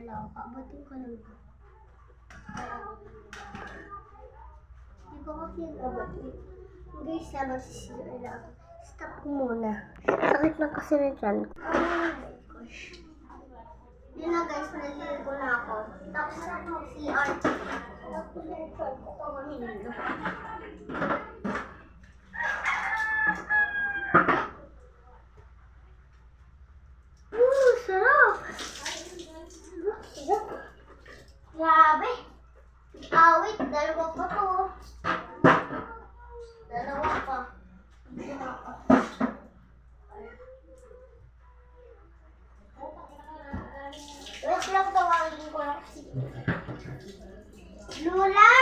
Wala ko, paabutin ko lang. Hindi ko kasi nabatin. Guys, naman si Sir lang. Stop ko muna. Sakit na kasi na dyan. Oh my gosh. Yun na guys, naliligo na ako. Tapos na ako CR. Tapos na yung short ko pa maniligo. Sarap! Sarap! Grabe! Wait, dalawa pa to. Dalawa pa. Wait lang, tawagin ko lang si Lula!